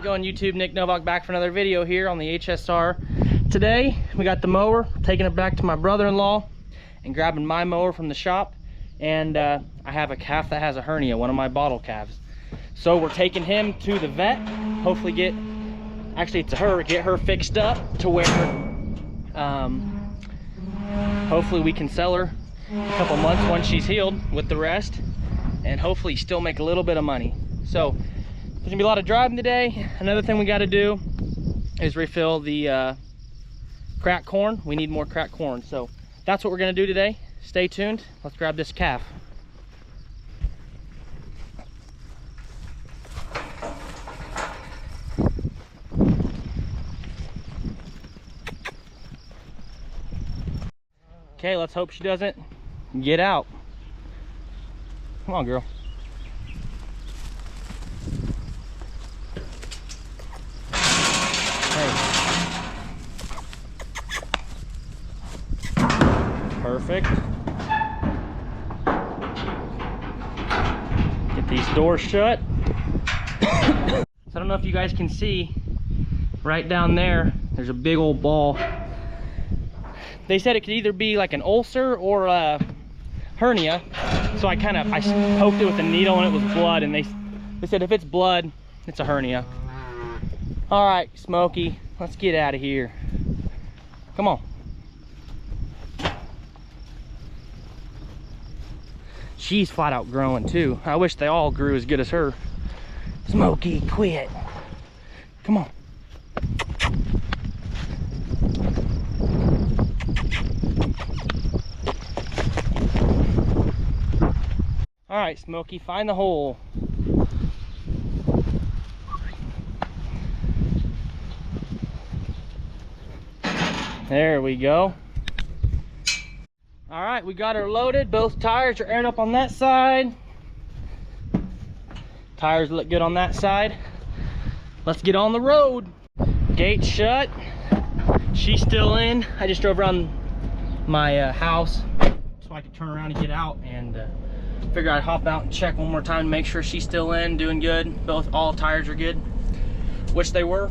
going, YouTube? Nick Novak back for another video here on the HSR. Today we got the mower, taking it back to my brother-in-law and grabbing my mower from the shop. And I have a calf that has a hernia, one of my bottle calves. So we're taking him to the vet, hopefully get her fixed up to where hopefully we can sell her a couple months once she's healed with the rest, and hopefully still make a little bit of money. So there's gonna be a lot of driving today. Another thing we got to do is refill the cracked corn. We need more cracked corn, so that's what we're gonna do today. Stay tuned. Let's grab this calf. Okay, let's hope she doesn't get out. Come on, girl. Hey. Perfect. Get these doors shut. So I don't know if you guys can see right down there, there's a big old ball. They said it could either be like an ulcer or a hernia. So I poked it with a needle and it was blood, and they said if it's blood, it's a hernia. All right, Smokey, let's get out of here. Come on. She's flat out growing too. I wish they all grew as good as her. Smokey, quit. Come on. All right, Smokey, find the hole. There we go. All right, we got her loaded. Both tires are aired up on that side. Tires look good on that side. Let's get on the road. Gate shut. She's still in. I just drove around my house so I could turn around and get out, and figure I'd hop out and check one more time to make sure she's still in, doing good. All tires are good, which they were.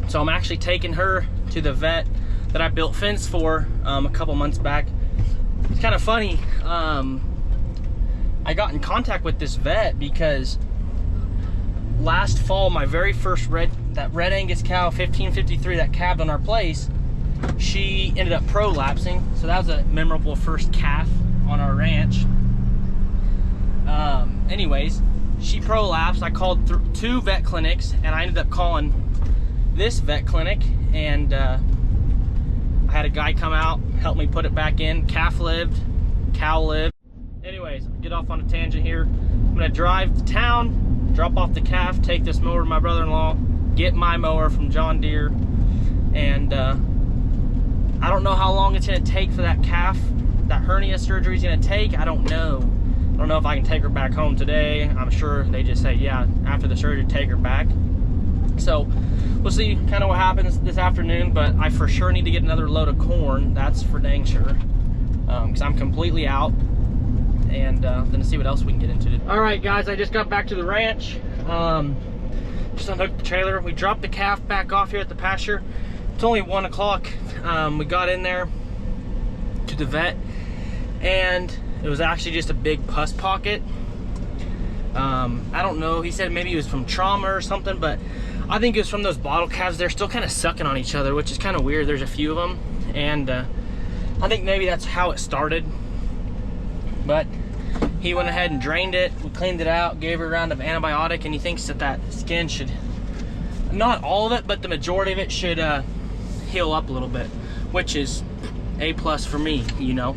So I'm actually taking her to the vet that I built fence for a couple months back. It's kind of funny. I got in contact with this vet because last fall, my very first red Angus cow, 1553, that calved on our place, she ended up prolapsing. So that was a memorable first calf on our ranch. Anyways, she prolapsed. I called 2 vet clinics, and I ended up calling this vet clinic, and I had a guy come out, help me put it back in. Calf lived, cow lived. Anyways, get off on a tangent here. I'm gonna drive to town, drop off the calf, take this mower to my brother-in-law, get my mower from John Deere, and I don't know how long it's gonna take for that calf. That hernia surgery is gonna take, I don't know. I don't know if I can take her back home today. I'm sure they just say, yeah, after the surgery, take her back. So we'll see kind of what happens this afternoon, but I for sure need to get another load of corn. That's for dang sure, because I'm completely out, and then see what else we can get into. All right, guys, I just got back to the ranch. Just unhooked the trailer. We dropped the calf back off here at the pasture. It's only 1 o'clock. We got in there to the vet, and it was actually just a big pus pocket. I don't know, he said maybe it was from trauma or something, but I think it was from those bottle calves. They're still kind of sucking on each other, which is kind of weird. There's a few of them, and I think maybe that's how it started. But he went ahead and drained it. We cleaned it out, gave her a round of antibiotic, and he thinks that skin should, not all of it, but the majority of it should heal up a little bit, which is A+ for me, you know.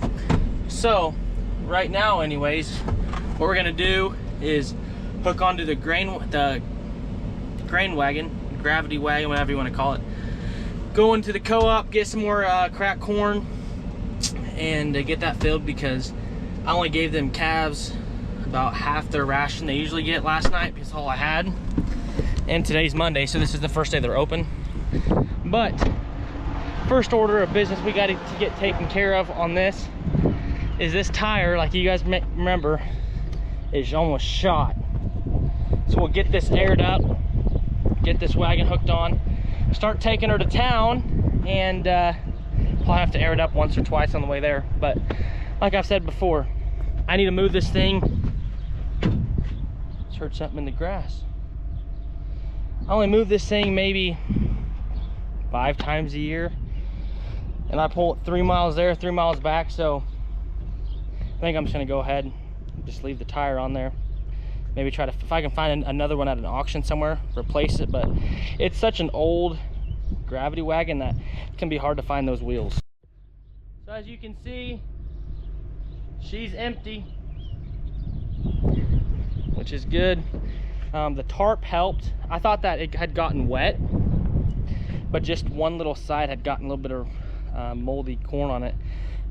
So right now, anyways, what we're gonna do is hook onto the grain wagon, gravity wagon, whatever you want to call it. Go into the co-op, get some more cracked corn, and get that filled, because I only gave them calves about half their ration they usually get last night, because all I had. And today's Monday, so this is the first day they're open. But first order of business we got to get taken care of on this is this tire, like you guys remember, is almost shot. So we'll get this aired up, get this wagon hooked on, start taking her to town, and I'll have to air it up once or twice on the way there. But like I've said before, I need to move this thing. Just heard something in the grass. I only move this thing maybe 5 times a year, and I pull it 3 miles there, 3 miles back. So I think I'm just gonna go ahead and just leave the tire on there. Maybe try to, if I can find another one at an auction somewhere, replace it. But it's such an old gravity wagon that it can be hard to find those wheels. So as you can see, she's empty, which is good. The tarp helped. I thought that it had gotten wet, but just one little side had gotten a little bit of moldy corn on it.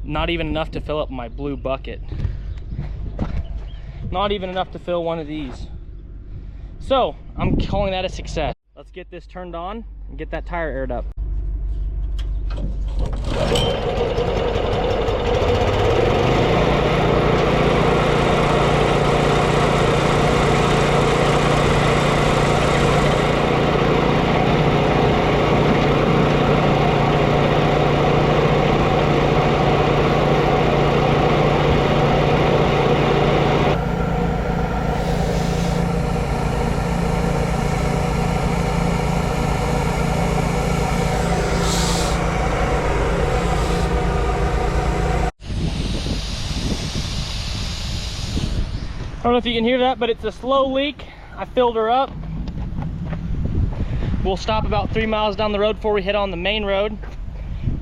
Not even enough to fill up my blue bucket. Not even enough to fill one of these. So I'm calling that a success. Let's get this turned on and get that tire aired up. I don't know if you can hear that, but it's a slow leak. I filled her up. We'll stop about 3 miles down the road before we head on the main road,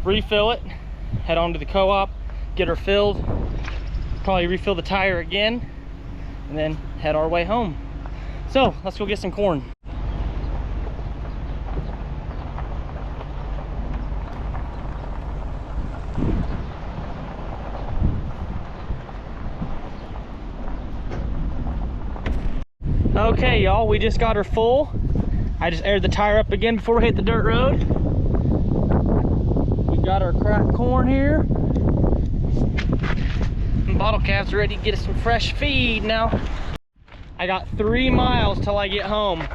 refill it, head on to the co-op, get her filled, probably refill the tire again, and then head our way home. So let's go get some corn. Okay, y'all, we just got her full. I just aired the tire up again before we hit the dirt road. We got our cracked corn here. And bottle calves are ready to get us some fresh feed now. I got 3 miles till I get home.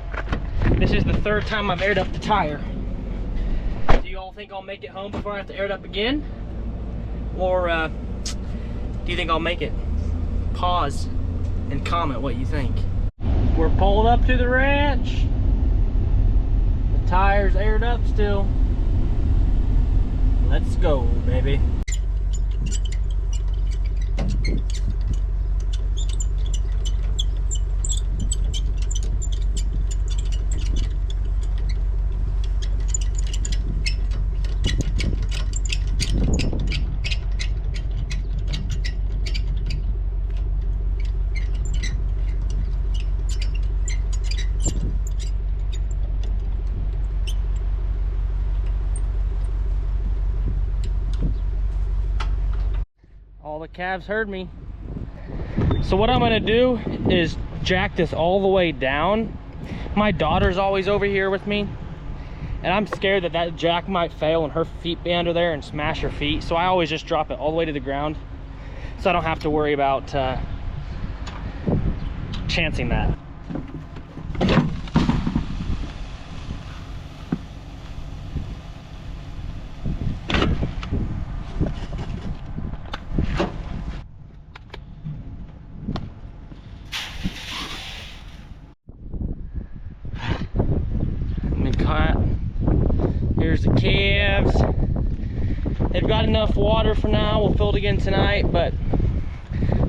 This is the 3rd time I've aired up the tire. Do you all think I'll make it home before I have to air it up again? Or do you think I'll make it? Pause and comment what you think. We're pulled up to the ranch. The tire's aired up still. Let's go, baby. All the calves heard me. So what I'm gonna do is jack this all the way down. My daughter's always over here with me, and I'm scared that that jack might fail and her feet be under there and smash her feet. So I always just drop it all the way to the ground, so I don't have to worry about chancing that. Here's the calves. They've got enough water for now. We'll fill it again tonight, but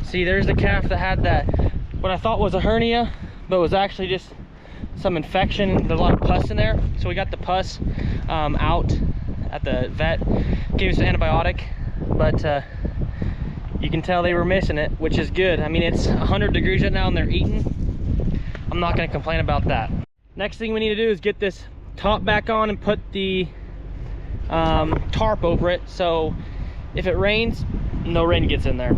see, there's the calf that had that, what I thought was a hernia, but was actually just some infection. There's a lot of pus in there. So we got the pus out at the vet, gave us an antibiotic, but you can tell they were missing it, which is good. I mean, it's 100 degrees right now and they're eating. I'm not gonna complain about that. Next thing we need to do is get this top back on and put the tarp over it, so if it rains, no rain gets in there.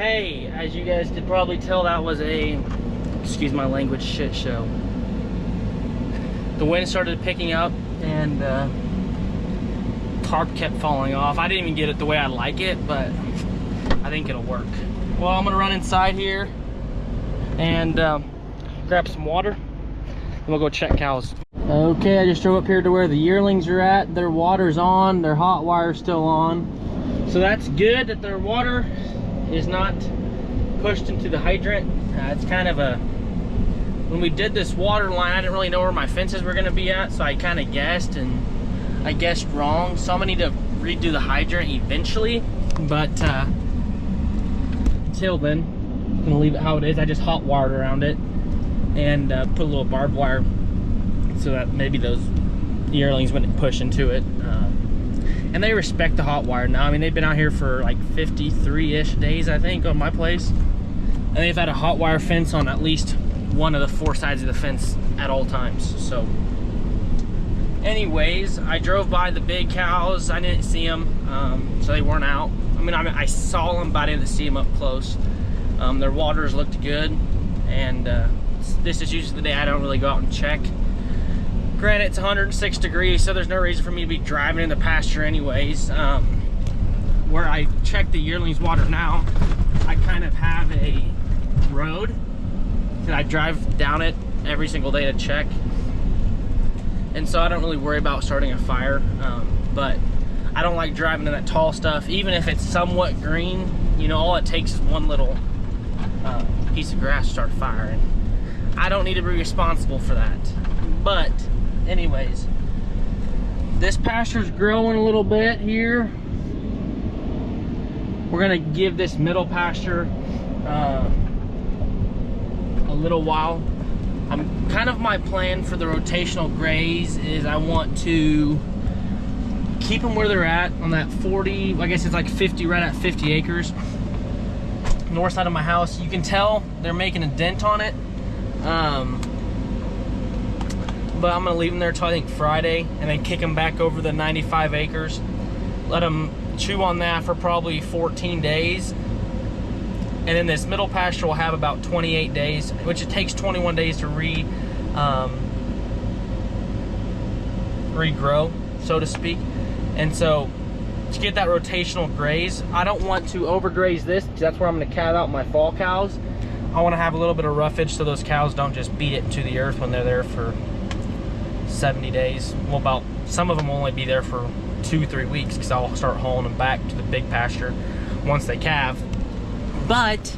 Okay, as you guys could probably tell, that was a, excuse my language, shit show. The wind started picking up and tarp kept falling off. I didn't even get it the way I like it, but I think it'll work. Well, I'm gonna run inside here and grab some water and we'll go check cows. Okay, I just drove up here to where the yearlings are at. Their water's on, their hot wire's still on. So that's good that their water is not pushed into the hydrant. It's kind of a, when we did this water line, I didn't really know where my fences were gonna be at, so I kind of guessed, and I guessed wrong. So I'm gonna need to redo the hydrant eventually, but until then, I'm gonna leave it how it is. I just hot wired around it and put a little barbed wire so that maybe those yearlings wouldn't push into it. And they respect the hot wire now. I mean, they've been out here for like 53-ish days, I think, on my place. And they've had a hot wire fence on at least one of the 4 sides of the fence at all times. So anyways, I drove by the big cows. I didn't see them, so they weren't out. I mean, I saw them, but I didn't see them up close. Their waters looked good, and this is usually the day I don't really go out and check. Granted, it's 106 degrees, so there's no reason for me to be driving in the pasture anyways. Where I check the yearlings' water now, I kind of have a road that I drive down it every single day to check. And so I don't really worry about starting a fire, but I don't like driving in that tall stuff. Even if it's somewhat green, you know, all it takes is one little piece of grass to start a fire, and I don't need to be responsible for that. But anyways, this pasture's growing a little bit here. We're gonna give this middle pasture a little while. Kind of my plan for the rotational graze is I want to keep them where they're at on that 40, I guess it's like 50, right at 50 acres. North side of my house. You can tell they're making a dent on it. But I'm gonna leave them there till I think Friday, and then kick them back over the 95 acres. Let them chew on that for probably 14 days. And then this middle pasture will have about 28 days, which it takes 21 days to regrow, so to speak. And so to get that rotational graze, I don't want to overgraze this, because that's where I'm gonna calve out my fall cows. I wanna have a little bit of roughage so those cows don't just beat it to the earth when they're there for 70 days. Well, some of them will only be there for 2-3 weeks, because I'll start hauling them back to the big pasture once they calve. But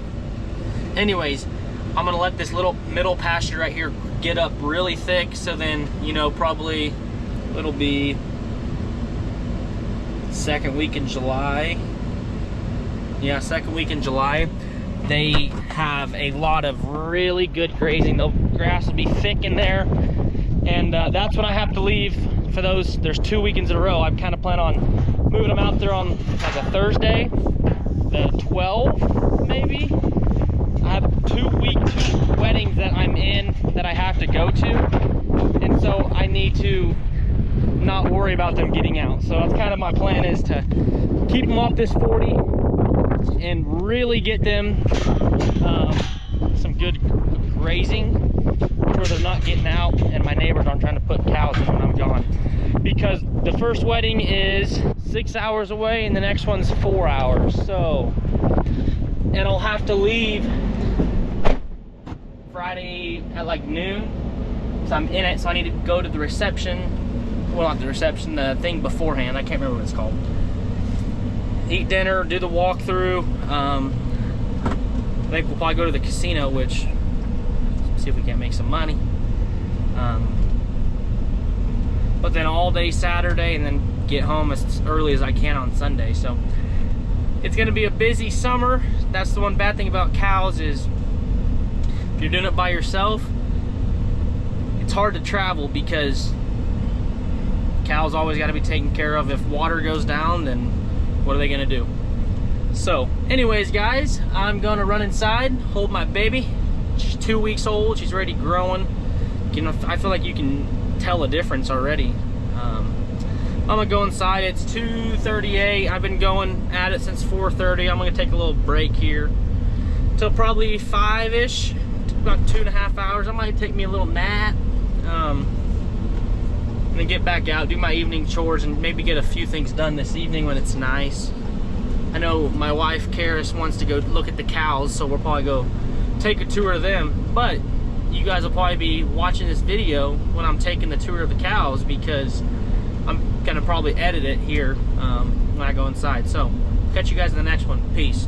anyways, I'm gonna let this little middle pasture right here get up really thick, so then, you know, probably it'll be second week in July. Yeah, second week in July. They have a lot of really good grazing. The grass will be thick in there, and that's when I have to leave for those. There's 2 weekends in a row. I'm kind of plan on moving them out there on like a Thursday, the 12th maybe. I have 2 weddings that I'm in that I have to go to, and so I need to not worry about them getting out. So that's kind of my plan, is to keep them off this 40 and really get them some good grazing where they're not getting out and my neighbors aren't trying to put cows in when I'm gone. Because the first wedding is 6 hours away and the next one's 4 hours. So, and I'll have to leave Friday at like noon. So I'm in it, so I need to go to the reception. Well, not the reception, the thing beforehand. I can't remember what it's called. Eat dinner, do the walkthrough. I think we'll probably go to the casino, which, see if we can't make some money. But then all day Saturday, and then get home as early as I can on Sunday. So it's gonna be a busy summer. That's the one bad thing about cows, is if you're doing it by yourself, it's hard to travel, because cows always got to be taken care of. If water goes down, then what are they gonna do? So anyways, guys, I'm gonna run inside, hold my baby. She's 2 weeks old. She's already growing. You know, I feel like you can tell a difference already. I'm gonna go inside. It's 2:38. I've been going at it since 4:30. I'm gonna take a little break here. till probably 5-ish, about 2.5 hours. I might take me a little nap, and then get back out, do my evening chores, and maybe get a few things done this evening when it's nice. I know my wife, Karis, wants to go look at the cows, so we'll probably go take a tour of them. But you guys will probably be watching this video when I'm taking the tour of the cows, because I'm gonna probably edit it here when I go inside. So catch you guys in the next one. Peace.